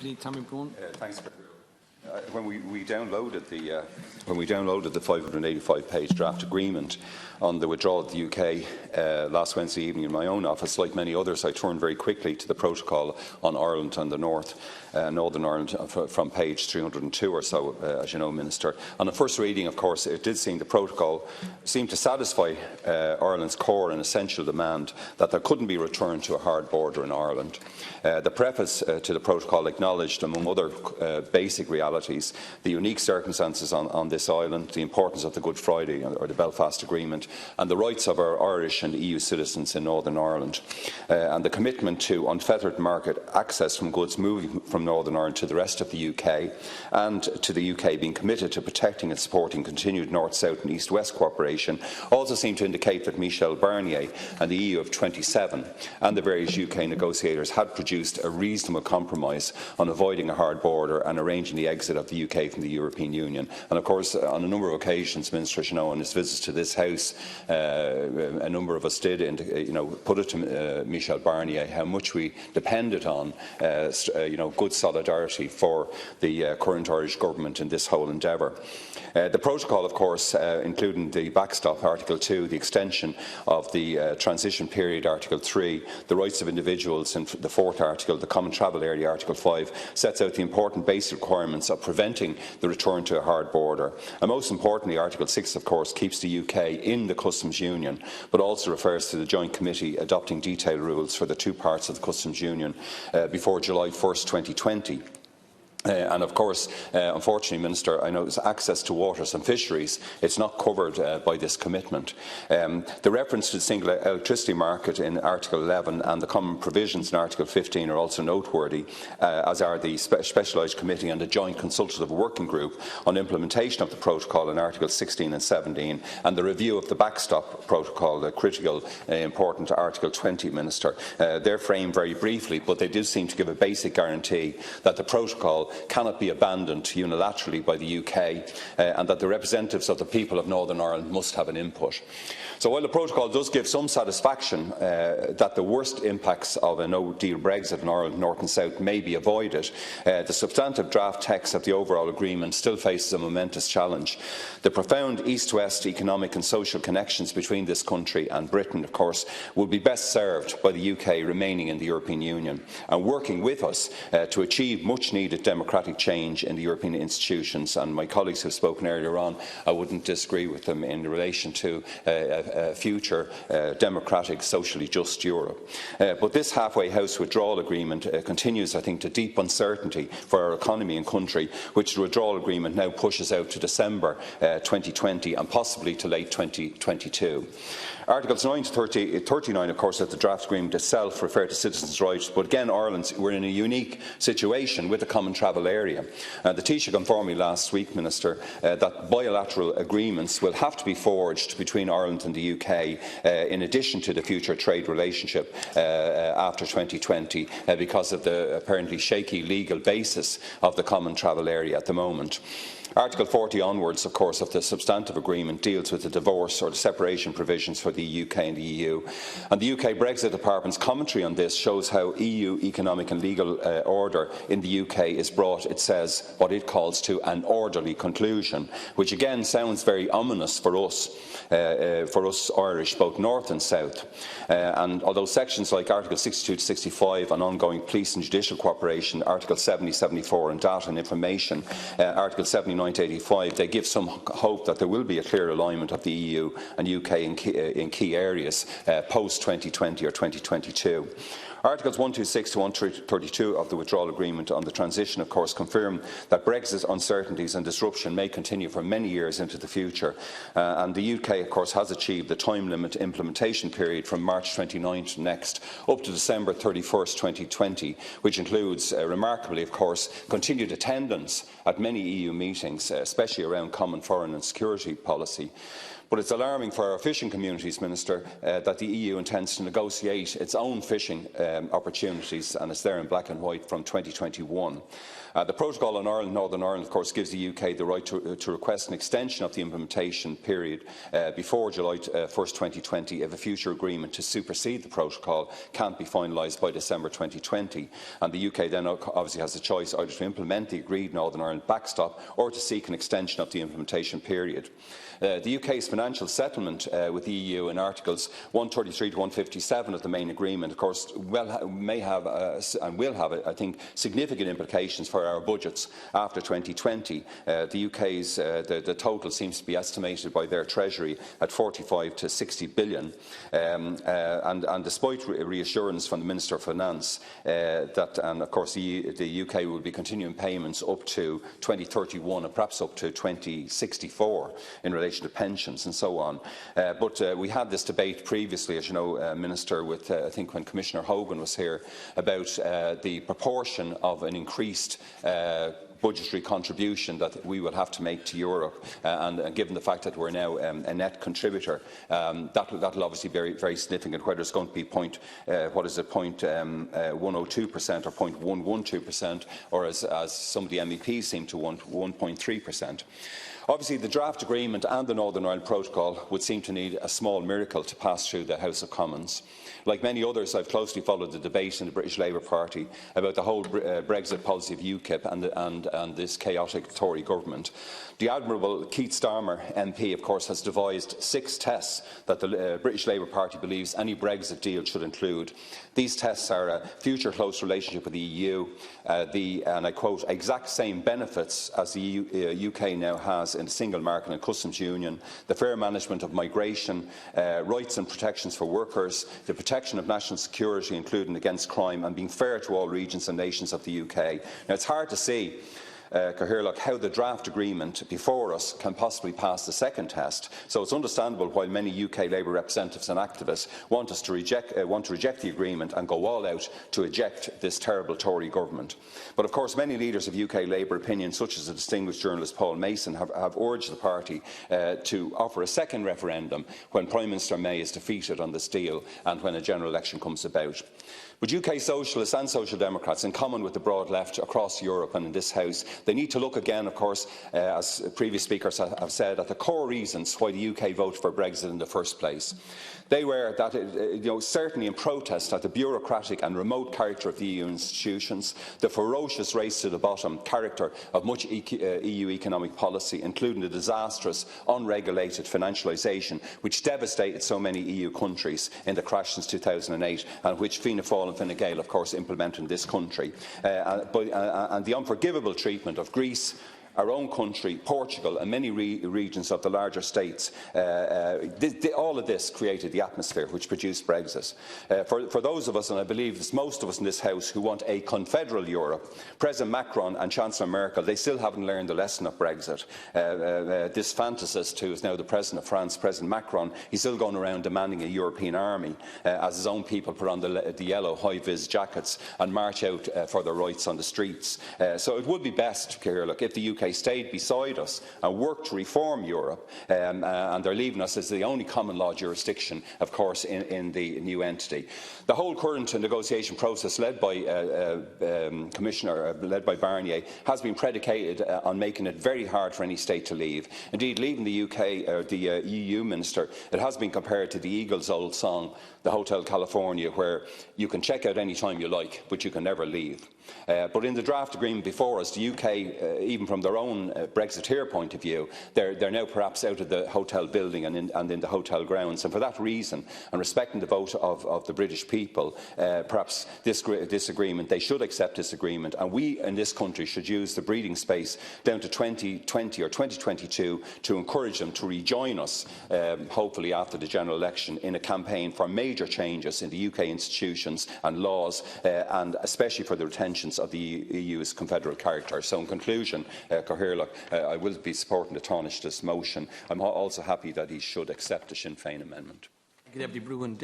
Tommy Broughan. Thanks. When we downloaded the 585-page draft agreement on the withdrawal of the UK last Wednesday evening in my own office, like many others, I turned very quickly to the protocol on Ireland and the Northern Ireland from page 302 or so, as you know, Minister. On the first reading, of course, it did seem the protocol seemed to satisfy Ireland's core and essential demand that there couldn't be returned to a hard border in Ireland. The preface to the protocol acknowledged, among other basic realities, the unique circumstances on this island, the importance of the Good Friday or the Belfast Agreement, and the rights of our Irish and EU citizens in Northern Ireland, and the commitment to unfettered market access from goods moving from Northern Ireland to the rest of the UK, and to the UK being committed to protecting and supporting continued North-South and East-West cooperation, also seem to indicate that Michel Barnier and the EU of 27 and the various UK negotiators had produced a reasonable compromise on avoiding a hard border and arranging the exit of the UK from the European Union. And of course, on a number of occasions, Minister, you know, on his visits to this House, a number of us did, put it to Michel Barnier how much we depended on, good solidarity for the current Irish government in this whole endeavour. The protocol, of course, including the backstop, Article 2, the extension of the transition period, Article 3, the rights of individuals in the fourth article, the Common Travel Area, Article 5, sets out the important basic requirements of preventing the return to a hard border. And most importantly, Article 6, of course, keeps the UK in the Customs Union, but also refers to the Joint Committee adopting detailed rules for the two parts of the Customs Union before July 1st, 2020. And of course, unfortunately, Minister, I know it's access to waters and fisheries. It's not covered by this commitment. The reference to the single electricity market in Article 11 and the common provisions in Article 15 are also noteworthy, as are the Specialised Committee and the Joint Consultative Working Group on implementation of the protocol in Articles 16 and 17, and the review of the backstop protocol, the critical, important Article 20, Minister. They're framed very briefly, but they do seem to give a basic guarantee that the protocol cannot be abandoned unilaterally by the UK, and that the representatives of the people of Northern Ireland must have an input. So while the protocol does give some satisfaction that the worst impacts of a no-deal Brexit in Ireland, North and South, may be avoided, the substantive draft text of the overall agreement still faces a momentous challenge. The profound East-West economic and social connections between this country and Britain, of course, will be best served by the UK remaining in the European Union and working with us to achieve much-needed democratic change in the European institutions. And my colleagues who have spoken earlier on, I wouldn't disagree with them in relation to future democratic, socially just Europe. But this halfway house withdrawal agreement continues, I think, to deep uncertainty for our economy and country, which the withdrawal agreement now pushes out to December 2020 and possibly to late 2022. Articles 9 to 39, of course, of the draft agreement itself refer to citizens' rights, but again, Ireland, we're in a unique situation with the Common Travel Area. The Taoiseach informed me last week, Minister, that bilateral agreements will have to be forged between Ireland and the UK in addition to the future trade relationship after 2020 because of the apparently shaky legal basis of the Common Travel Area at the moment. Article 40 onwards, of course, of the substantive agreement deals with the divorce or the separation provisions for the UK and the EU. And the UK Brexit Department's commentary on this shows how EU economic and legal order in the UK is brought, it says, what it calls to an orderly conclusion, which again sounds very ominous for us Irish, both North and South. And although sections like Article 62 to 65 on ongoing police and judicial cooperation, Article 70, 74 on data and information, Article 79 to 85, they give some hope that there will be a clear alignment of the EU and UK in key areas post-2020 or 2022. Articles 126 to 132 of the withdrawal agreement on the transition, of course, confirm that Brexit uncertainties and disruption may continue for many years into the future. And the UK, of course, has achieved the time limit implementation period from March 29th next up to December 31st, 2020, which includes, remarkably, of course, continued attendance at many EU meetings, especially around common foreign and security policy. But it's alarming for our fishing communities, Minister, that the EU intends to negotiate its own fishing opportunities, and it's there in black and white from 2021. The Protocol on Ireland, Northern Ireland, of course, gives the UK the right to request an extension of the implementation period before July 1st, 2020 if a future agreement to supersede the Protocol can't be finalised by December 2020. And the UK then obviously has a choice either to implement the agreed Northern Ireland backstop or to seek an extension of the implementation period. The UK's financial settlement with the EU in Articles 133 to 157 of the main agreement, of course, may have and will have, I think, significant implications for our budgets after 2020. The UK's the total seems to be estimated by their Treasury at 45 to 60 billion, and despite reassurance from the Minister of Finance that, and of course, the UK will be continuing payments up to 2031 and perhaps up to 2064 in relation to pensions and so on. But we had this debate previously, as you know, Minister, with I think when Commissioner Hogan was here, about the proportion of an increased budgetary contribution that we will have to make to Europe, and given the fact that we're now a net contributor, that will obviously be very, very significant. Whether it's going to be 0.102% or 0.112%, or as some of the MEPs seem to want, 1.3%. Obviously, the draft agreement and the Northern Ireland Protocol would seem to need a small miracle to pass through the House of Commons. Like many others, I've closely followed the debate in the British Labour Party about the whole Brexit policy of UKIP and this chaotic Tory government. The admirable Keith Starmer MP, of course, has devised 6 tests that the British Labour Party believes any Brexit deal should include. These tests are a future close relationship with the EU, and I quote, exact same benefits as the UK now has in the single market and customs union, the fair management of migration, rights and protections for workers, the protection of national security, including against crime, and being fair to all regions and nations of the UK. Now, it's hard to see how the draft agreement before us can possibly pass the second test. So it's understandable why many UK Labour representatives and activists want to reject the agreement and go all out to eject this terrible Tory government. But of course, many leaders of UK Labour opinion, such as the distinguished journalist Paul Mason, have urged the party to offer a second referendum when Prime Minister May is defeated on this deal and when a general election comes about. But UK Socialists and Social Democrats, in common with the broad left across Europe and in this House, they need to look again, of course, as previous speakers have said, at the core reasons why the UK voted for Brexit in the first place. They were that, certainly in protest at the bureaucratic and remote character of the EU institutions, the ferocious race to the bottom character of much EU economic policy, including the disastrous, unregulated financialisation which devastated so many EU countries in the crash since 2008, and which Fianna Fáil and Fine Gael, of course, implement in this country, and the unforgivable treatment of Greece, our own country, Portugal and many regions of the larger states. All of this created the atmosphere which produced Brexit. For those of us, and I believe it's most of us in this House, who want a confederal Europe, President Macron and Chancellor Merkel, they still haven't learned the lesson of Brexit. This fantasist who is now the President of France, President Macron, he's still going around demanding a European army as his own people put on the yellow high-vis jackets and march out for their rights on the streets. So it would be best, if the UK stayed beside us and worked to reform Europe, and they're leaving us as the only common law jurisdiction, of course, in the new entity. The whole current negotiation process led by led by Barnier has been predicated on making it very hard for any state to leave. Indeed, leaving the UK, or the EU minister, it has been compared to the Eagles' old song, the Hotel California, where you can check out any time you like, but you can never leave. But in the draft agreement before us, the UK, even from their own Brexiteer point of view, they're now perhaps out of the hotel building and in the hotel grounds. And for that reason, and respecting the vote of the British people, perhaps this agreement, they should accept this agreement. And we in this country should use the breathing space down to 2020 or 2022 to encourage them to rejoin us, hopefully after the general election, in a campaign for major changes in the UK institutions and laws, and especially for the retention of the EU's confederal character. So in conclusion, I will be supporting the Taoiseach's motion. I'm also happy that he should accept the Sinn Féin amendment. Deputy Broughan,